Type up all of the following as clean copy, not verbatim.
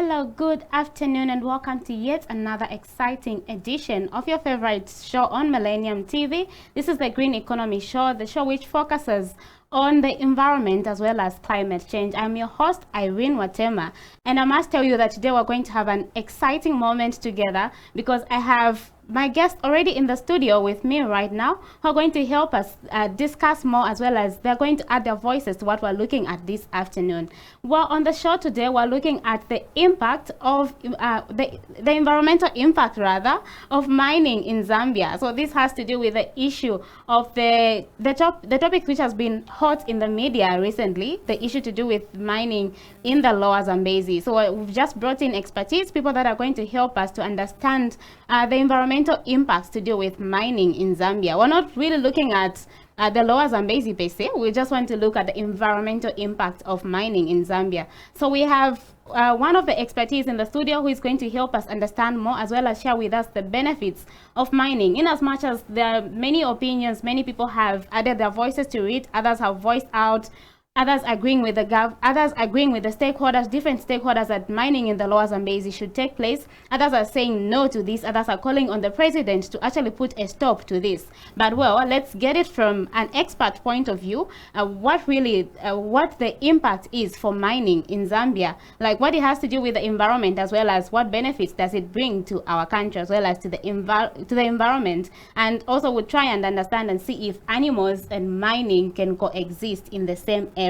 Hello, good afternoon, and welcome to yet another exciting edition of your favorite show on Millennium TV. This is the Green Economy Show, the show which focuses on the environment as well as climate change. I'm your host, Irene Watema, and I must tell you that today we're going to have an exciting moment together because I have my guest already in the studio with me right now who are going to help us discuss more, as well as they're going to add their voices to what we're looking at this afternoon. Well, on the show today, we're looking at the impact of the environmental impact rather of mining in Zambia. So this has to do with the issue of the topic which has been hot in the media recently, the issue to do with mining in the Lower Zambezi. So we've just brought in expertise, people that are going to help us to understand the environmental impacts to do with mining in Zambia. We're not really looking at the Lower Zambezi per se. We just want to look at the environmental impact of mining in Zambia. So we have one of the expertise in the studio who is going to help us understand more, as well as share with us the benefits of mining, in as much as there are many opinions. Many people have added their voices to it, others have voiced out, others agreeing with the others agreeing with the stakeholders, different stakeholders, that mining in the Lower Zambezi should take place. Others are saying no to this. Others are calling on the president to actually put a stop to this. But well, let's get it from an expert point of view. What the impact is for mining in Zambia, like what it has to do with the environment, as well as what benefits does it bring to our country, as well as to the environment. And also we'll try and understand and see if animals and mining can coexist in the same area.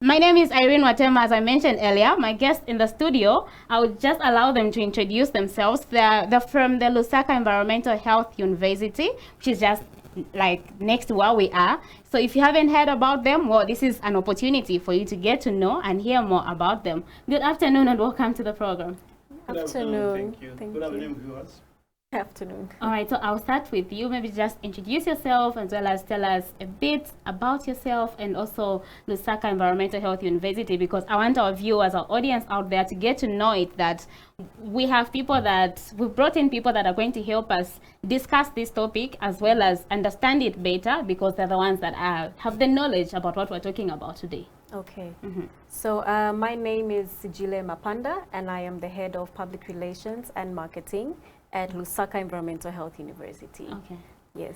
My name is Irene Watema, as I mentioned earlier. My guests in the studio, I would just allow them to introduce themselves. They're from the Lusaka Environmental Health University, which is just like next to where we are. So if you haven't heard about them, well, this is an opportunity for you to get to know and hear more about them. Good afternoon and welcome to the program. Good afternoon. Thank you. Thank Good you. afternoon, viewers. Afternoon. All right, so I'll start with you. Maybe just introduce yourself, as well as tell us a bit about yourself and also Lusaka Environmental Health University, because I want our viewers, our audience out there, to get to know it, that we have people that we've brought in, people that are going to help us discuss this topic as well as understand it better, because they're the ones that have the knowledge about what we're talking about today. Okay. So my name is Sijile Mapanda, and I am the head of public relations and marketing at Lusaka Environmental Health University. Okay. Yes.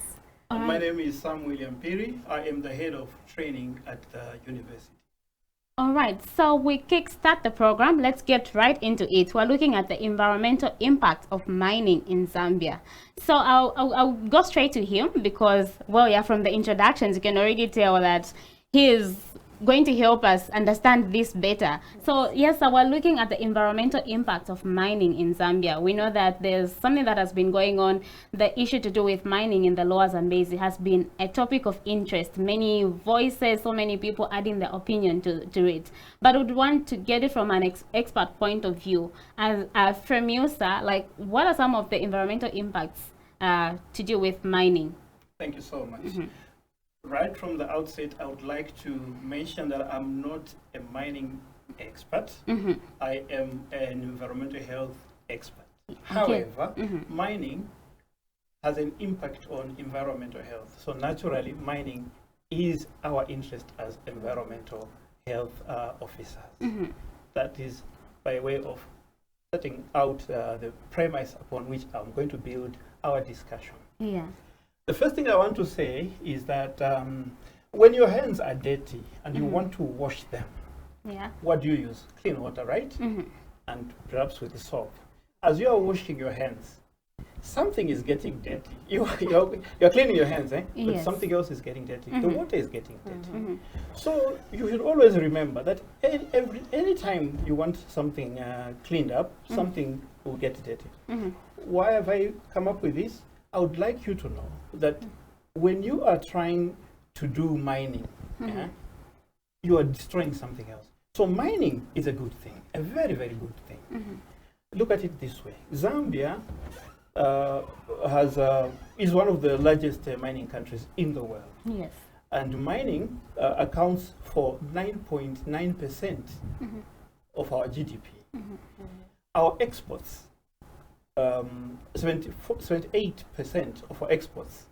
My name is Sam William Piri. I am the head of training at the university. All right, so we kickstart the program. Let's get right into it. We're looking at the environmental impact of mining in Zambia. So I'll go straight to him because, well, yeah, from the introductions, you can already tell that he is going to help us understand this better. So yes, so we're looking at the environmental impact of mining in Zambia. We know that there's something that has been going on. The issue to do with mining in the Lower Zambezi has been a topic of interest. Many voices, so many people adding their opinion to it. But we'd want to get it from an expert point of view. As from you, sir, like what are some of the environmental impacts to do with mining? Thank you so much. Right from the outset, I would like to mention that I'm not a mining expert. I am an environmental health expert. However, mining has an impact on environmental health. So naturally, mining is our interest as environmental health officers. That is by way of setting out the premise upon which I'm going to build our discussion. Yeah. The first thing I want to say is that when your hands are dirty and you want to wash them, what do you use? Clean water, right? And perhaps with soap. As you are washing your hands, something is getting dirty. You're cleaning your hands, but Yes. something else is getting dirty. The water is getting dirty. So you should always remember that any time you want something cleaned up, something will get dirty. Why have I come up with this? I would like you to know that when you are trying to do mining, you are destroying something else. So mining is a good thing, a very, very good thing. Look at it this way. Zambia is one of the largest mining countries in the world. Yes. And mining accounts for 9.9% of our GDP. Our exports, 78% of our exports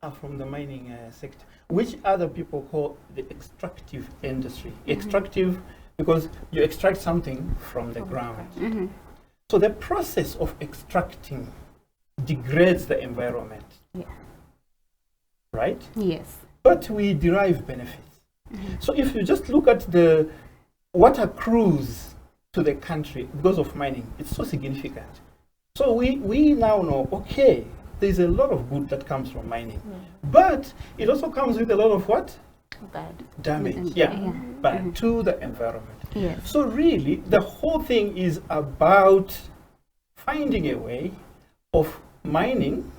are from the mining sector, which other people call the extractive industry. Extractive because you extract something from the ground. So the process of extracting degrades the environment. Yeah. Right? Yes. But we derive benefits. So if you just look at the what accrues to the country because of mining, it's so significant. So we now know, okay, there's a lot of good that comes from mining. But it also comes with a lot of what? Bad. Damage. Yeah. Bad to the environment. Yes. So really, the whole thing is about finding a way of mining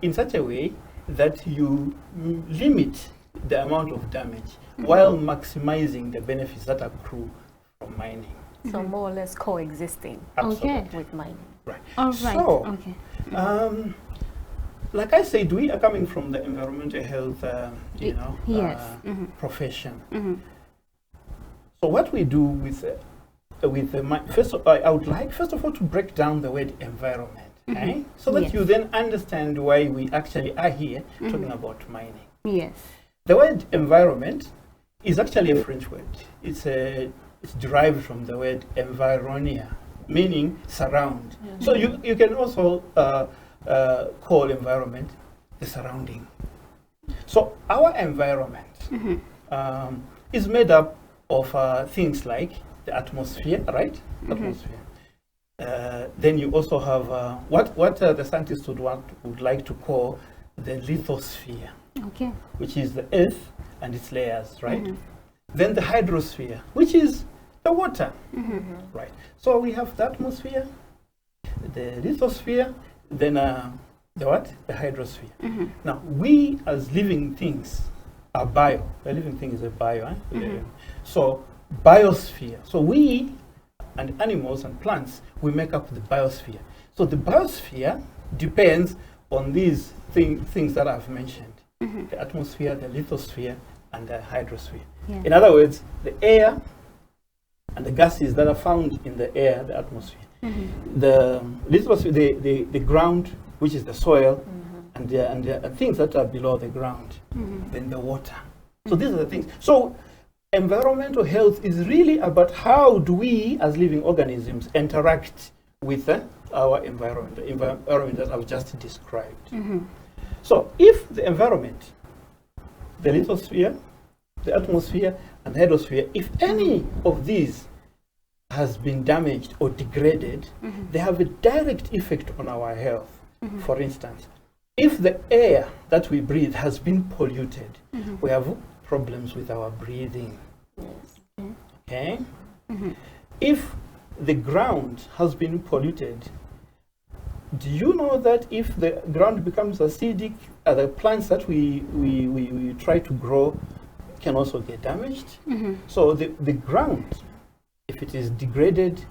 in such a way that you limit the amount of damage while maximizing the benefits that accrue from mining. So more or less coexisting Okay. with mining. Right. All right. So, Okay. like I said, we are coming from the environmental health, Yes. profession. So what we do with the first, I would like first of all to break down the word environment, so that Yes. you then understand why we actually are here talking about mining. Yes. The word environment is actually a French word. It's derived from the word environia, meaning surround. So you can also call environment the surrounding. So our environment is made up of things like the atmosphere, right? Atmosphere. Then you also have what the scientists would like to call the lithosphere, Okay. which is the earth and its layers, right? Then the hydrosphere, which is the water, right? So we have the atmosphere, the lithosphere, then the what? The hydrosphere. Now, we as living things are bio. The living thing is a bio. So, biosphere. So we and animals and plants, we make up the biosphere. So the biosphere depends on these things that I've mentioned. The atmosphere, the lithosphere, and the hydrosphere. Yeah. In other words, the air and the gases that are found in the air, the atmosphere. The lithosphere, the ground, which is the soil, and the things that are below the ground. Then the water. So these are the things. So environmental health is really about how do we as living organisms interact with our environment, the environment that I've just described. So if the environment, the lithosphere, the atmosphere, and the hydrosphere, if any of these has been damaged or degraded, they have a direct effect on our health. For instance, if the air that we breathe has been polluted, we have problems with our breathing. Okay? If the ground has been polluted, do you know that if the ground becomes acidic, the plants that we try to grow can also get damaged? So the ground, if it is degraded,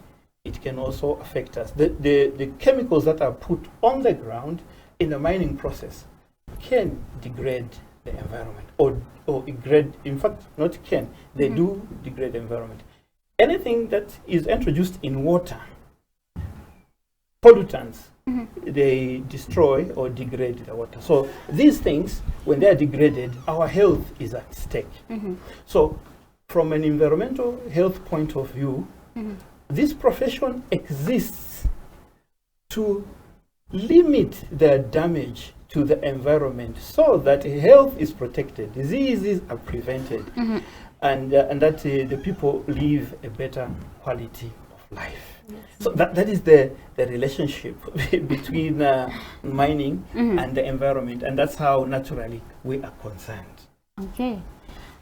it can also affect us. The chemicals that are put on the ground in the mining process can degrade the environment, or degrade, in fact, not can, they do degrade the environment. Anything that is introduced in water, pollutants, they destroy or degrade the water. So these things, when they are degraded, our health is at stake. So from an environmental health point of view, this profession exists to limit the damage to the environment so that health is protected, diseases are prevented, and that the people live a better quality of life. So that is the relationship between mining and the environment, and that's how naturally we are concerned. Okay.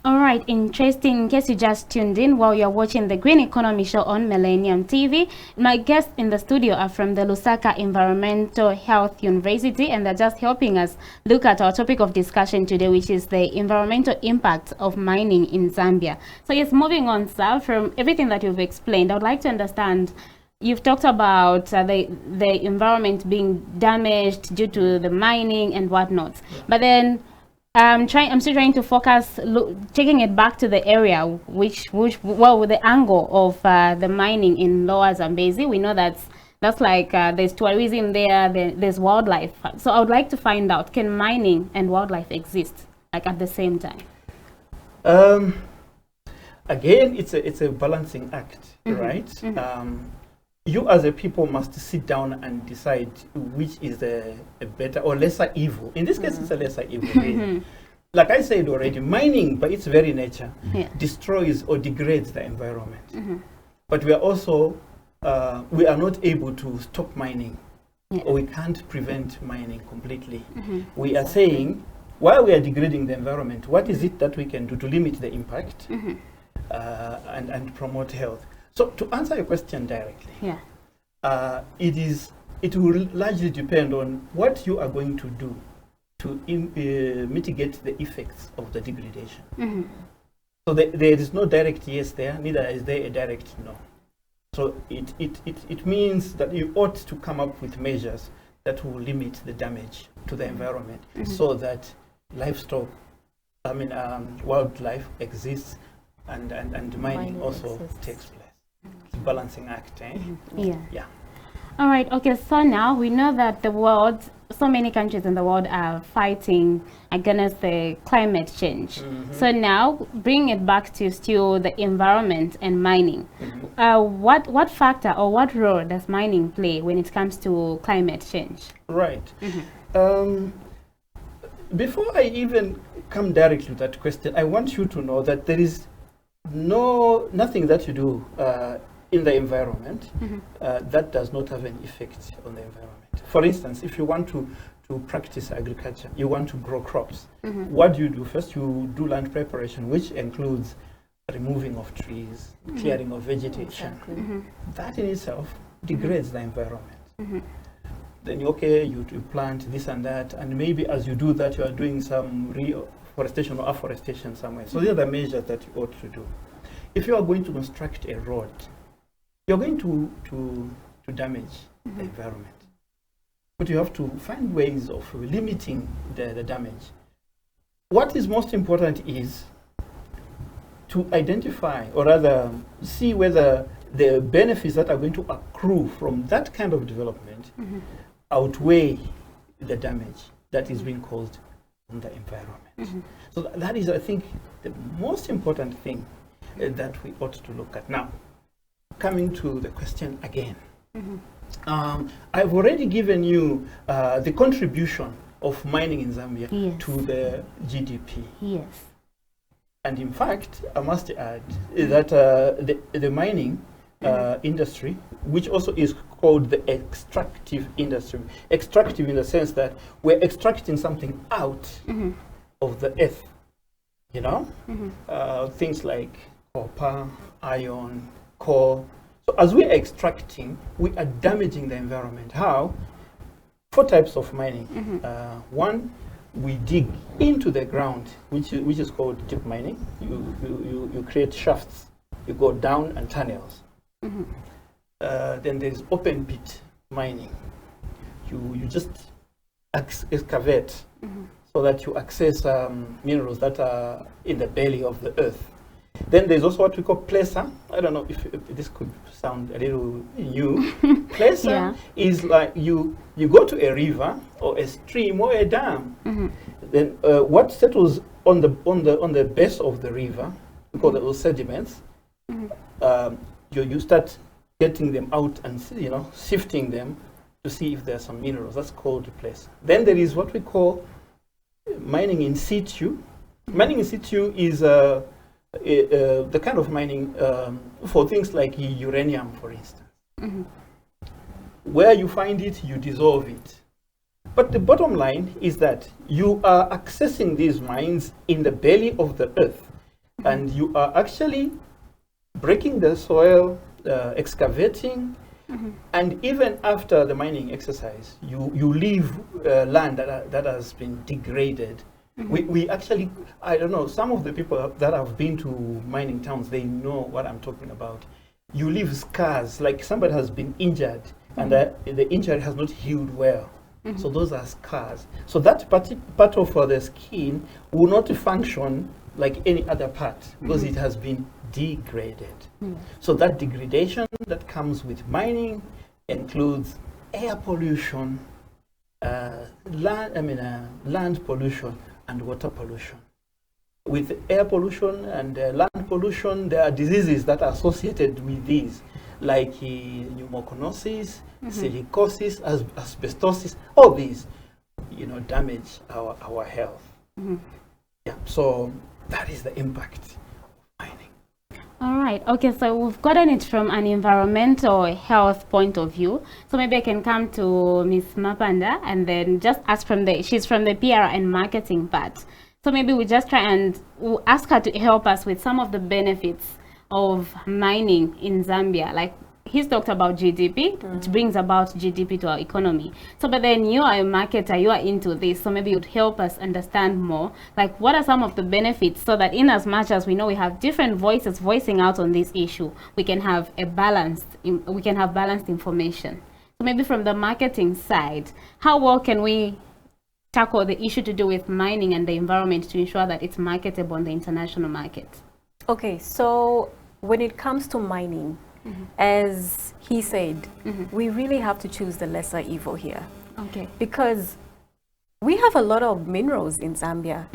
All right, interesting. In case you just tuned in while you're watching the Green Economy Show on Millennium TV, my guests in the studio are from the Lusaka Environmental Health University, and they're just helping us look at our topic of discussion today, which is the environmental impact of mining in Zambia. So yes, moving on, sir, from everything that you've explained, I would like to understand, you've talked about the environment being damaged due to the mining and whatnot, but then I'm still trying to focus, taking it back to the area, with the angle of the mining in Lower Zambezi. We know that's like there's tourism there, there's wildlife. So I would like to find out, can mining and wildlife exist like at the same time? again, it's a balancing act, right? You as a people must sit down and decide which is a better or lesser evil. In this case, it's a lesser evil. Really. Like I said already, mining by its very nature destroys or degrades the environment. But we are also, we are not able to stop mining, or we can't prevent mining completely. We are saying, while we are degrading the environment, what is it that we can do to limit the impact and promote health? So to answer your question directly, it will largely depend on what you are going to do to mitigate the effects of the degradation. So there is no direct yes there, neither is there a direct no. So it means that you ought to come up with measures that will limit the damage to the environment so that livestock, wildlife exists and mining also takes place. It's a balancing act, eh? Yeah. All right. Okay. So now we know that the world, so many countries in the world are fighting against the climate change. So now bring it back to still the environment and mining. What factor or what role does mining play when it comes to climate change? Right. Before I even come directly to that question, I want you to know that there is nothing that you do in the environment that does not have an effect on the environment. For instance, if you want to practice agriculture, you want to grow crops, what do you do? First, you do land preparation, which includes removing of trees, clearing of vegetation. That in itself degrades the environment. Then, you plant this and that, and maybe as you do that, you are doing some reforestation or afforestation somewhere. So these are the measures that you ought to do. If you are going to construct a road, you're going to damage the environment. But you have to find ways of limiting the damage. What is most important is to identify, or rather see whether the benefits that are going to accrue from that kind of development outweigh the damage that is being caused on the environment. So that is, I think, the most important thing that we ought to look at. Now, coming to the question again, I've already given you the contribution of mining in Zambia to the GDP. Yes. And in fact, I must add that the mining industry, which also is called the extractive industry, extractive in the sense that we're extracting something out of the earth, things like copper, iron, coal. So as we are extracting, we are damaging the environment. How? 4 types of mining. One, we dig into the ground, which is called deep mining. You create shafts, you go down and tunnels. Then there's open pit mining. You just excavate so that you access minerals that are in the belly of the earth. Then there's also what we call placer. I don't know if this could sound a little new. Placer is like you go to a river or a stream or a dam. Then what settles on the base of the river, we call those sediments. You start getting them out and sifting them to see if there are some minerals. That's called placer. Then there is what we call mining in situ. Mining in situ is the kind of mining for things like uranium, for instance. Where you find it, you dissolve it. But the bottom line is that you are accessing these mines in the belly of the earth, and you are actually breaking the soil, excavating, and even after the mining exercise, you leave land that has been degraded. We actually, I don't know, some of the people that have been to mining towns, they know what I'm talking about. You leave scars, like somebody has been injured and the injury has not healed well. So those are scars. So that part of the skin will not function like any other part because it has been degraded. So that degradation that comes with mining includes air pollution, land pollution, and water pollution. with air pollution and land pollution, there are diseases that are associated with these, like pneumoconiosis, silicosis, asbestosis. All these, damage our health. Yeah. So that is the impact of mining. All right. Okay. So we've gotten it from an environmental health point of view. So maybe I can come to Ms. Mapanda and then just ask she's from the PR and marketing part. So maybe we just try and we'll ask her to help us with some of the benefits of mining in Zambia. Like he's talked about GDP, it brings about GDP to our economy. So but then you are a marketer, you are into this, so maybe you'd help us understand more. Like what are some of the benefits, so that in as much as we know we have different voices voicing out on this issue, we can have balanced information. So maybe from the marketing side, how well can we tackle the issue to do with mining and the environment to ensure that it's marketable on the international market? Okay, so when it comes to mining, as he said, we really have to choose the lesser evil here. Okay. Because we have a lot of minerals in Zambia.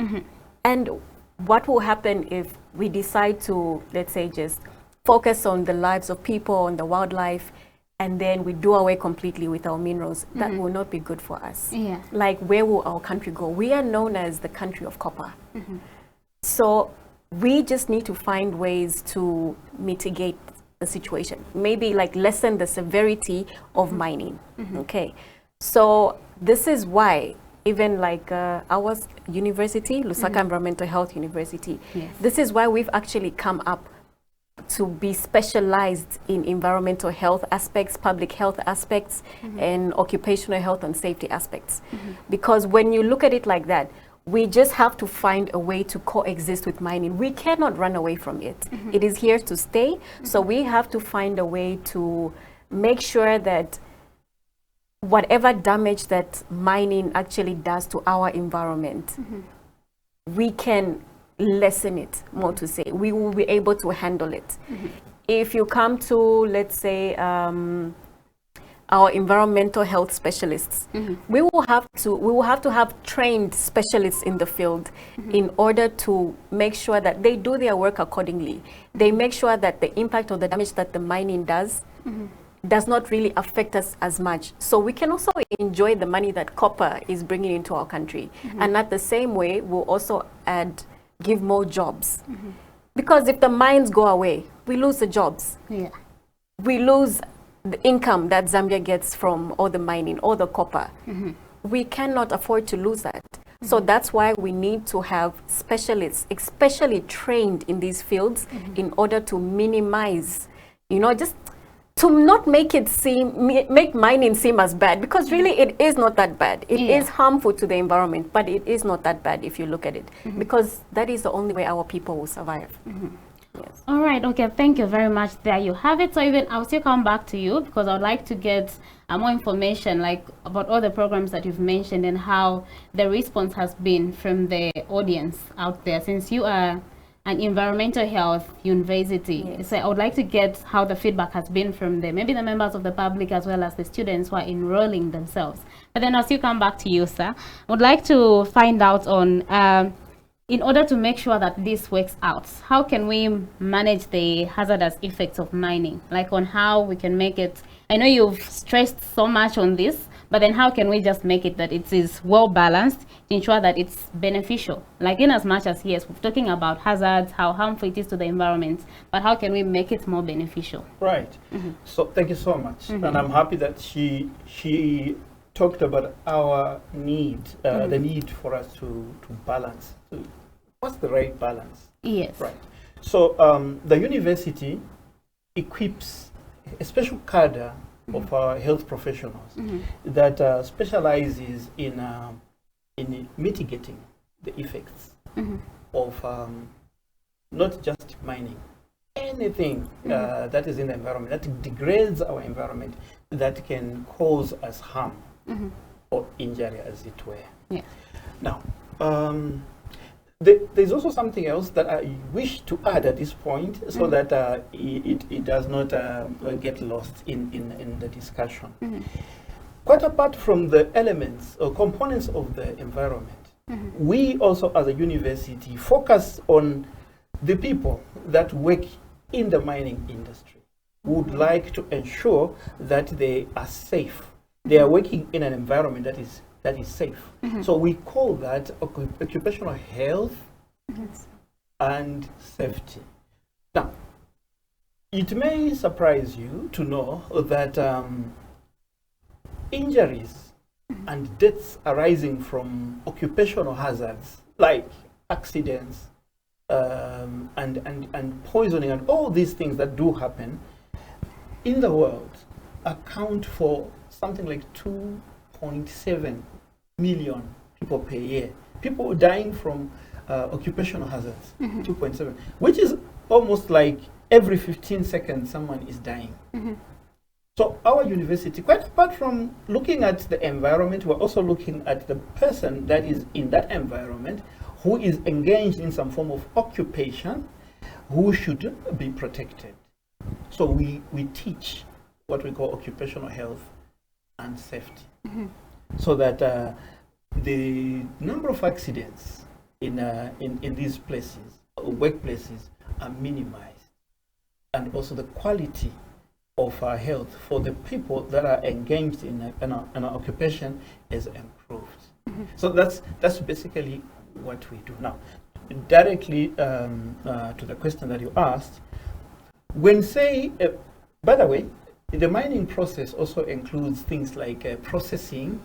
And what will happen if we decide to, let's say, just focus on the lives of people, on the wildlife, and then we do away completely with our minerals? That will not be good for us. Yeah. Like, where will our country go? We are known as the country of copper. So we just need to find ways to mitigate the situation, maybe like lessen the severity of mining. Okay, so this is why even like our university, Lusaka Environmental Health University, this is why we've actually come up to be specialized in environmental health aspects, public health aspects, and occupational health and safety aspects. Because when you look at it like that, we just have to find a way to coexist with mining. We cannot run away from it. It is here to stay. So we have to find a way to make sure that whatever damage that mining actually does to our environment, we can lessen it, more to say. We will be able to handle it. If you come to, let's say, our environmental health specialists, we will have to have trained specialists in the field in order to make sure that they do their work accordingly. They make sure that the impact of the damage that the mining does not really affect us as much. So we can also enjoy the money that copper is bringing into our country. And at the same way, we'll also give more jobs. Because if the mines go away, we lose the jobs. We lose the income that Zambia gets from all the mining, all the copper. We cannot afford to lose that. So that's why we need to have specialists, especially trained in these fields, in order to minimize, just to not make mining seem as bad, because really it is not that bad. It is harmful to the environment, but it is not that bad if you look at it, because that is the only way our people will survive. Yes. All right. Okay. Thank you very much. There you have it. So even I'll still come back to you, because I'd like to get more information, like about all the programs that you've mentioned and how the response has been from the audience out there, since you are an environmental health university. So I would like to get how the feedback has been from maybe the members of the public as well as the students who are enrolling themselves. But then I'll still come back to you, sir. I would like to find out on in order to make sure that this works out, how can we manage the hazardous effects of mining? Like on how we can make it, I know you've stressed so much on this, but then how can we just make it that it is well balanced to ensure that it's beneficial? Like in as much as, yes, we're talking about hazards, how harmful it is to the environment, but how can we make it more beneficial? Right. So thank you so much. And I'm happy that she talked about our need, the need for us to balance. What's the right balance? Yes. Right. So the university equips a special cadre of our health professionals that specializes in mitigating the effects of not just mining, anything that is in the environment, that degrades our environment, that can cause us harm or injury, as it were. Yeah. Now, there's also something else that I wish to add at this point, so that it does not get lost in the discussion. Quite apart from the elements or components of the environment, we also as a university focus on the people that work in the mining industry. We would like to ensure that they are safe. They are working in an environment that is safe. So we call that occupational health and safety. Now, it may surprise you to know that injuries and deaths arising from occupational hazards like accidents and poisoning and all these things that do happen in the world account for something like 2.7 million people per year. People dying from occupational hazards, 2.7, which is almost like every 15 seconds someone is dying. So our university, quite apart from looking at the environment, we're also looking at the person that is in that environment, who is engaged in some form of occupation, who should be protected. So we teach what we call occupational health and safety, so that the number of accidents in these places, workplaces, are minimized, and also the quality of our health for the people that are engaged in an occupation is improved. So that's basically what we do. Now, directly to the question that you asked, when say, by the way, the mining process also includes things like processing.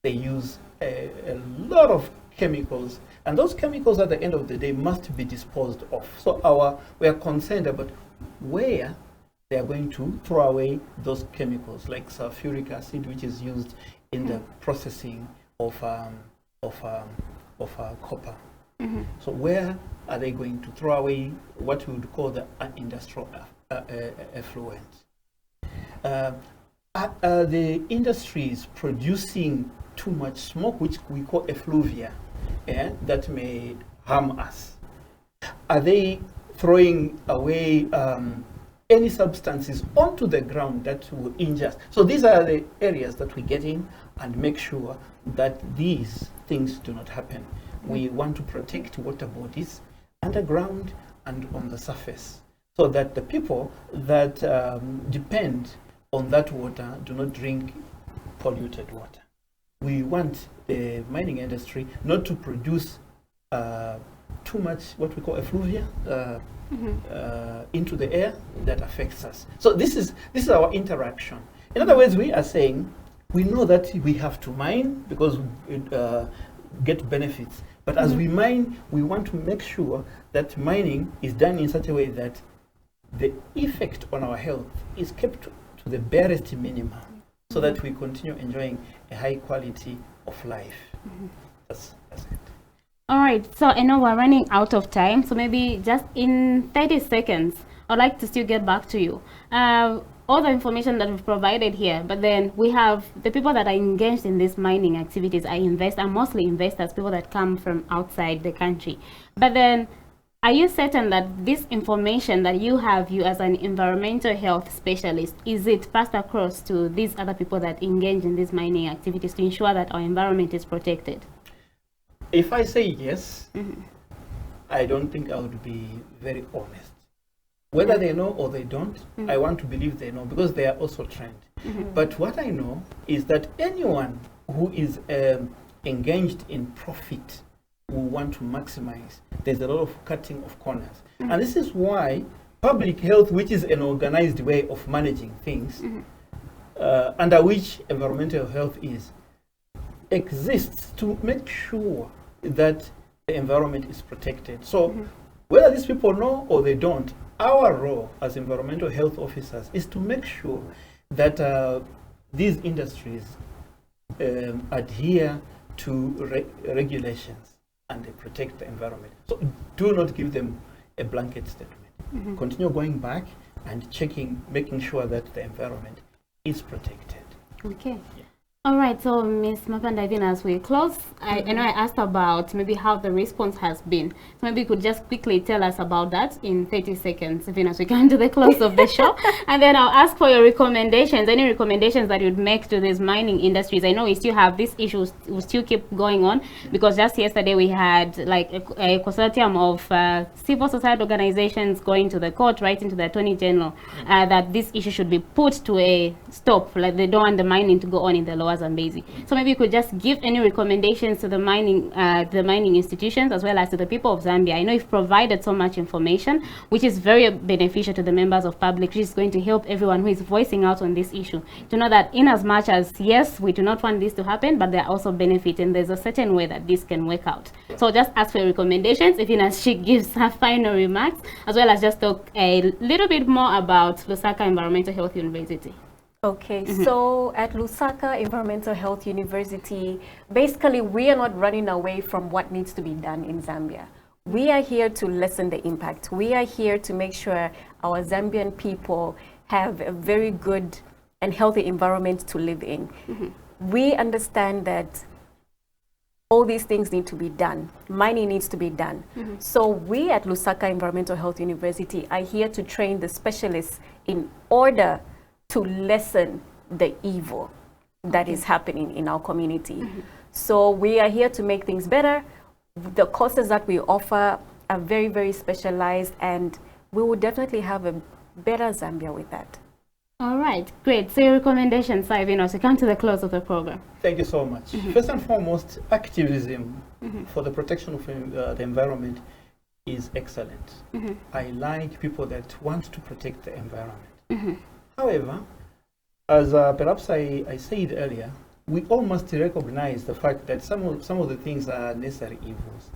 They use a lot of chemicals, and those chemicals at the end of the day must be disposed of. So we are concerned about where they are going to throw away those chemicals, like sulfuric acid, which is used in the processing of copper. So where are they going to throw away what we would call the industrial effluent? The industries producing too much smoke, which we call effluvia, that may harm us. Are they throwing away any substances onto the ground that will injure us? So these are the areas that we get in and make sure that these things do not happen. We want to protect water bodies underground and on the surface, so that the people that depend on that water do not drink polluted water. We want the mining industry not to produce too much what we call effluvia into the air that affects us. So this is our interaction. In other words, we are saying we know that we have to mine because we get benefits, but as we mine, we want to make sure that mining is done in such a way that the effect on our health is kept to the barest minimum, so that we continue enjoying a high quality of life. That's it. All right, so I know we're running out of time, so maybe just in 30 seconds, I'd like to still get back to you. All the information that we've provided here, but then we have the people that are engaged in these mining activities are mostly investors, people that come from outside the country. But then, are you certain that this information that you have, you as an environmental health specialist, is it passed across to these other people that engage in these mining activities to ensure that our environment is protected? If I say yes, I don't think I would be very honest. Whether they know or they don't, I want to believe they know, because they are also trained. But what I know is that anyone who is engaged in profit will want to maximize. There's a lot of cutting of corners. And this is why public health, which is an organized way of managing things, under which environmental health exists to make sure that the environment is protected. So whether these people know or they don't, our role as environmental health officers is to make sure that these industries adhere to regulations and they protect the environment. So do not give them a blanket statement. Continue going back and checking, making sure that the environment is protected. Okay. Yeah. All right, so Ms. Mapanda, even as we close, I know I asked about maybe how the response has been. So maybe you could just quickly tell us about that in 30 seconds, even as we come to the close of the show. And then I'll ask for your recommendations, any recommendations that you'd make to these mining industries. I know we still have these issues, will still keep going on, because just yesterday we had like a consortium of civil society organizations going to the court, writing to the Attorney General that this issue should be put to a stop, like they don't want the mining to go on in the lower Zambezi. So maybe you could just give any recommendations to the mining institutions as well as to the people of Zambia. I know you've provided so much information, which is very beneficial to the members of public, which is going to help everyone who is voicing out on this issue to know that in as much as, yes, we do not want this to happen, but there are also benefits and there's a certain way that this can work out. So just ask for recommendations, even as she gives her final remarks, as well as just talk a little bit more about Lusaka Environmental Health University. Okay, so at Lusaka Environmental Health University, basically we are not running away from what needs to be done in Zambia. We are here to lessen the impact. We are here to make sure our Zambian people have a very good and healthy environment to live in. We understand that all these things need to be done. Mining needs to be done. So we at Lusaka Environmental Health University are here to train the specialists in order to lessen the evil that is happening in our community. So we are here to make things better. The courses that we offer are very, very specialized, and we will definitely have a better Zambia with that. All right, great. So your recommendations, Ivan, as we come to the close of the program. Thank you so much. First and foremost, activism for the protection of the environment is excellent. I like people that want to protect the environment. However, as perhaps I said earlier, we all must recognize the fact that some of the things are necessary evils.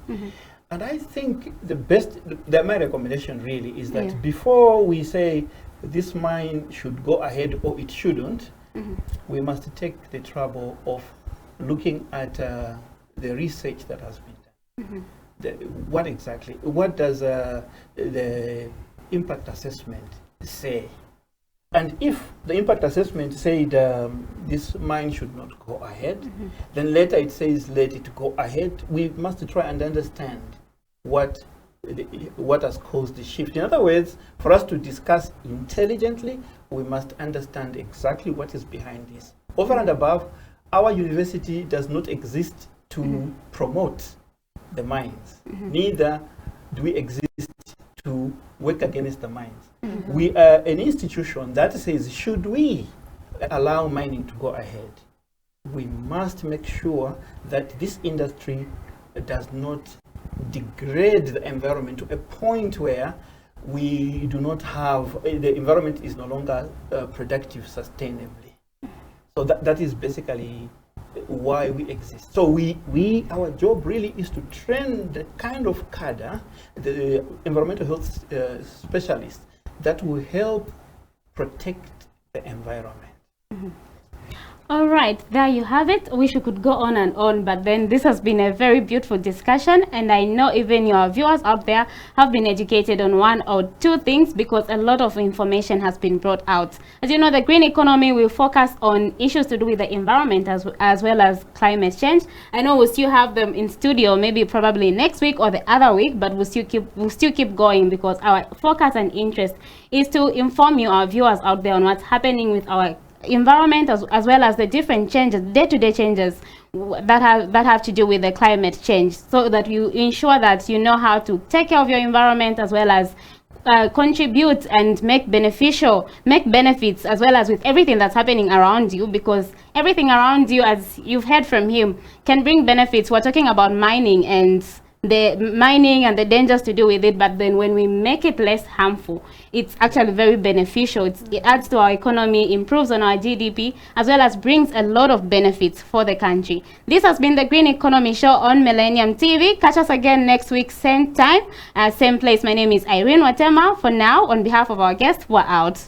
And I think my recommendation really is that before we say this mine should go ahead or it shouldn't, we must take the trouble of looking at the research that has been done. What does the impact assessment say? And if the impact assessment said this mine should not go ahead, then later it says let it go ahead, we must try and understand what has caused the shift. In other words, for us to discuss intelligently, we must understand exactly what is behind this. Over and above, our university does not exist to promote the mines. Neither do we exist to work against the mines. We are an institution that says, should we allow mining to go ahead, we must make sure that this industry does not degrade the environment to a point where we do not have, the environment is no longer productive sustainably. So that is basically why we exist. So our job really is to train the kind of cadre, the environmental health specialists that will help protect the environment. All right, there you have it. I wish we could go on and on, but then this has been a very beautiful discussion, and I know even your viewers out there have been educated on one or two things, because a lot of information has been brought out. As you know, the green economy will focus on issues to do with the environment as well as climate change. I know we'll still have them in studio, maybe probably next week or the other week, but we'll still keep going, because our focus and interest is to inform you, our viewers out there, on what's happening with our environment as well as the different changes, day-to-day changes that have to do with the climate change, so that you ensure that you know how to take care of your environment as well as contribute and make benefits as well as with everything that's happening around you, because everything around you, as you've heard from him, can bring benefits. We're talking about mining and the dangers to do with it, but then when we make it less harmful, it's actually very beneficial. It adds to our economy, improves on our GDP, as well as brings a lot of benefits for the country. This has been the Green Economy Show on Millennium TV. Catch us again next week, same time, same place. My name is Irene Watema. For now, on behalf of our guests, we're out.